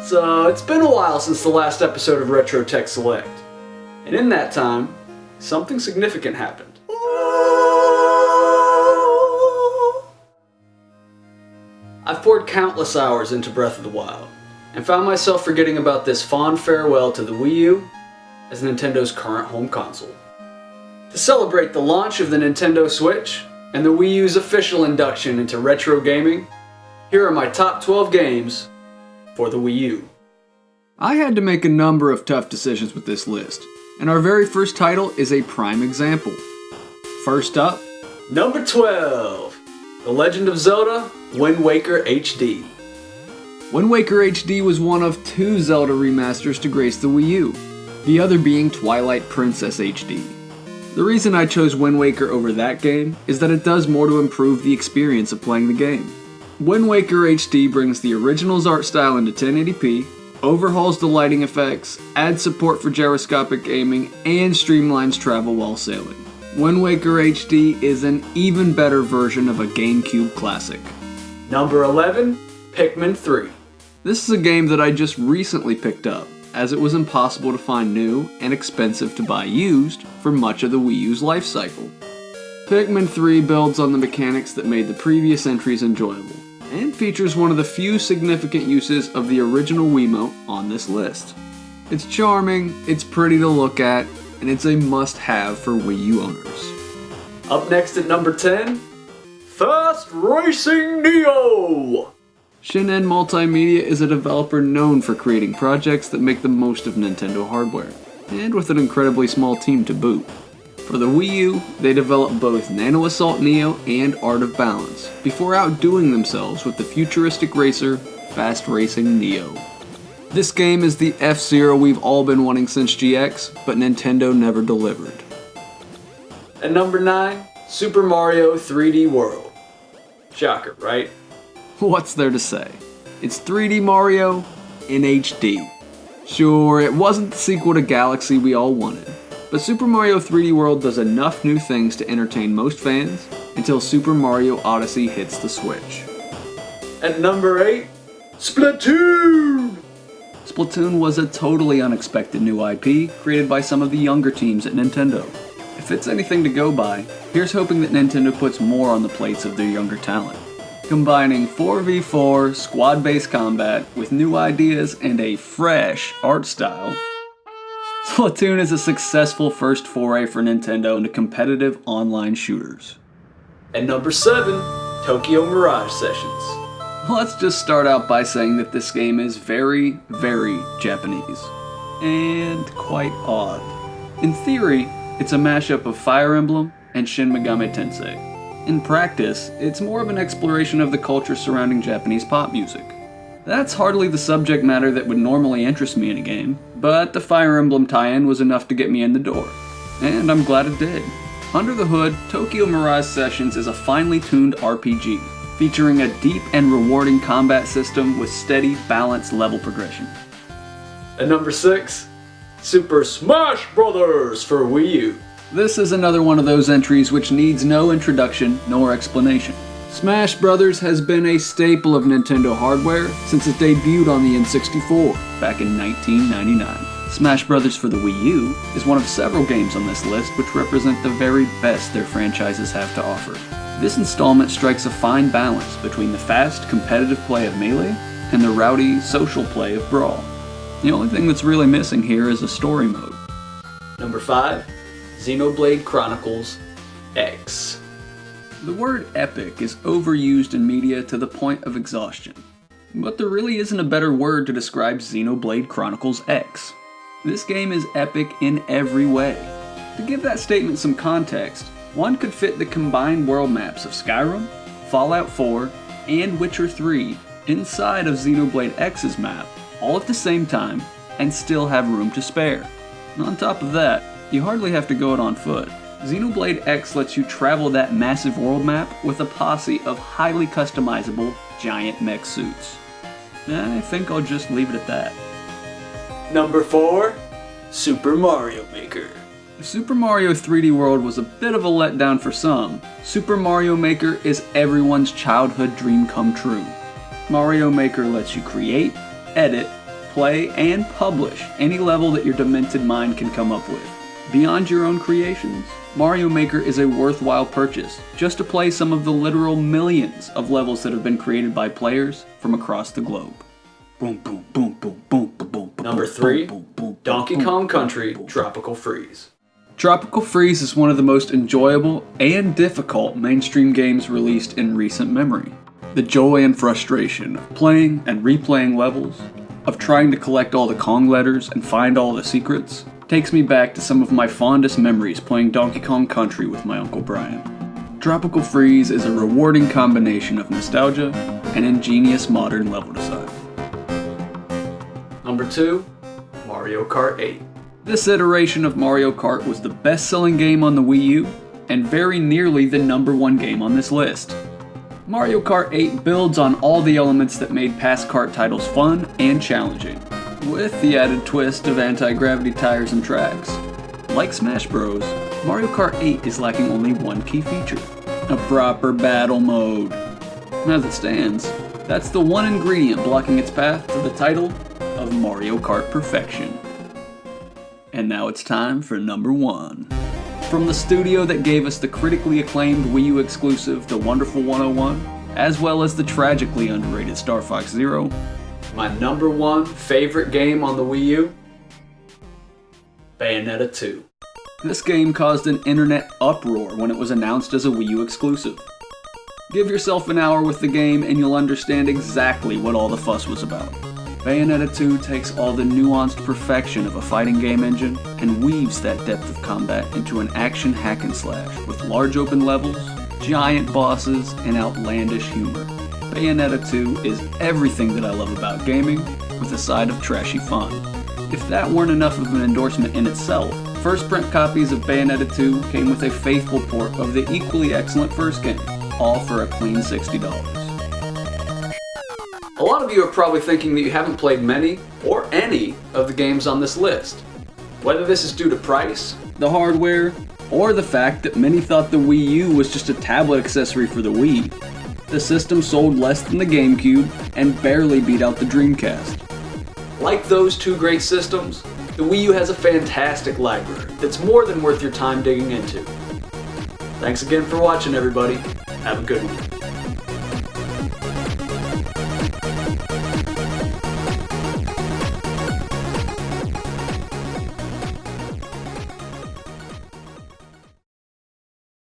So, it's been a while since the last episode of Retro Tech Select, and in that time, something significant happened. I've poured countless hours into Breath of the Wild, and found myself forgetting about this fond farewell to the Wii U as Nintendo's current home console. To celebrate the launch of the Nintendo Switch and the Wii U's official induction into retro gaming, here are my top 12 games for the Wii U. I had to make a number of tough decisions with this list, and our very first title is a prime example. First up, number 12, The Legend of Zelda Wind Waker HD. Wind Waker HD was one of two Zelda remasters to grace the Wii U, the other being Twilight Princess HD. The reason I chose Wind Waker over that game is that it does more to improve the experience of playing the game. Wind Waker HD brings the original's art style into 1080p, overhauls the lighting effects, adds support for gyroscopic aiming, and streamlines travel while sailing. Wind Waker HD is an even better version of a GameCube classic. Number 11, Pikmin 3. This is a game that I just recently picked up, as it was impossible to find new and expensive to buy used for much of the Wii U's life cycle. Pikmin 3 builds on the mechanics that made the previous entries enjoyable, and features one of the few significant uses of the original Wiimote on this list. It's charming, it's pretty to look at, and it's a must-have for Wii U owners. Up next at number 10, Fast Racing Neo! Shin'en Multimedia is a developer known for creating projects that make the most of Nintendo hardware, and with an incredibly small team to boot. For the Wii U, they developed both Nano Assault Neo and Art of Balance, before outdoing themselves with the futuristic racer, Fast Racing Neo. This game is the F-Zero we've all been wanting since GX, but Nintendo never delivered. At number 9, Super Mario 3D World. Shocker, right? What's there to say? It's 3D Mario in HD. Sure, it wasn't the sequel to Galaxy we all wanted, but Super Mario 3D World does enough new things to entertain most fans until Super Mario Odyssey hits the Switch. At number 8, Splatoon! Splatoon was a totally unexpected new IP created by some of the younger teams at Nintendo. If it's anything to go by, here's hoping that Nintendo puts more on the plates of their younger talent. Combining 4v4 squad-based combat with new ideas and a fresh art style, Splatoon is a successful first foray for Nintendo into competitive online shooters. At number 7, Tokyo Mirage Sessions. Let's just start out by saying that this game is very, very Japanese, and quite odd. In theory, it's a mashup of Fire Emblem and Shin Megami Tensei. In practice, it's more of an exploration of the culture surrounding Japanese pop music. That's hardly the subject matter that would normally interest me in a game, but the Fire Emblem tie-in was enough to get me in the door. And I'm glad it did. Under the hood, Tokyo Mirage Sessions is a finely tuned RPG, featuring a deep and rewarding combat system with steady, balanced level progression. At number 6, Super Smash Bros. For Wii U. This is another one of those entries which needs no introduction nor explanation. Smash Bros. Has been a staple of Nintendo hardware since it debuted on the N64 back in 1999. Smash Bros. For the Wii U is one of several games on this list which represent the very best their franchises have to offer. This installment strikes a fine balance between the fast, competitive play of Melee and the rowdy, social play of Brawl. The only thing that's really missing here is a story mode. Number 5, Xenoblade Chronicles X. The word epic is overused in media to the point of exhaustion, but there really isn't a better word to describe Xenoblade Chronicles X. This game is epic in every way. To give that statement some context, one could fit the combined world maps of Skyrim, Fallout 4, and Witcher 3 inside of Xenoblade X's map, all at the same time, and still have room to spare. And on top of that, you hardly have to go it on foot. Xenoblade X lets you travel that massive world map with a posse of highly customizable giant mech suits. I think I'll just leave it at that. Number 4, Super Mario Maker. If Super Mario 3D World was a bit of a letdown for some, Super Mario Maker is everyone's childhood dream come true. Mario Maker lets you create, edit, play, and publish any level that your demented mind can come up with. Beyond your own creations, Mario Maker is a worthwhile purchase just to play some of the literal millions of levels that have been created by players from across the globe. Boom, boom, boom, boom, boom, boom, boom. Number 3, boom, boom, boom, Donkey boom, Kong boom, Country boom. Tropical Freeze. Tropical Freeze is one of the most enjoyable and difficult mainstream games released in recent memory. The joy and frustration of playing and replaying levels, of trying to collect all the Kong letters and find all the secrets, takes me back to some of my fondest memories playing Donkey Kong Country with my Uncle Brian. Tropical Freeze is a rewarding combination of nostalgia and ingenious modern level design. Number 2, Mario Kart 8. This iteration of Mario Kart was the best-selling game on the Wii U, and very nearly the #1 game on this list. Mario Kart 8 builds on all the elements that made past kart titles fun and challenging, with the added twist of anti-gravity tires and tracks. Like Smash Bros., Mario Kart 8 is lacking only one key feature: a proper battle mode. As it stands, that's the one ingredient blocking its path to the title of Mario Kart Perfection. And now it's time for number 1. From the studio that gave us the critically acclaimed Wii U exclusive The Wonderful 101, as well as the tragically underrated Star Fox Zero, My number 1 favorite game on the Wii U, Bayonetta 2. this game caused an internet uproar when it was announced as a Wii U exclusive. Give yourself an hour with the game and you'll understand exactly what all the fuss was about. Bayonetta 2 takes all the nuanced perfection of a fighting game engine and weaves that depth of combat into an action hack and slash with large open levels, giant bosses, and outlandish humor. Bayonetta 2 is everything that I love about gaming, with a side of trashy fun. If that weren't enough of an endorsement in itself, first print copies of Bayonetta 2 came with a faithful port of the equally excellent first game, all for a clean $60. A lot of you are probably thinking that you haven't played many or any of the games on this list. Whether this is due to price, The hardware, or the fact that many thought the Wii U was just a tablet accessory for the Wii, the system sold less than the GameCube and barely beat out the Dreamcast. like those two great systems, the Wii U has a fantastic library that's more than worth your time digging into. Thanks again for watching, everybody. Have a good one.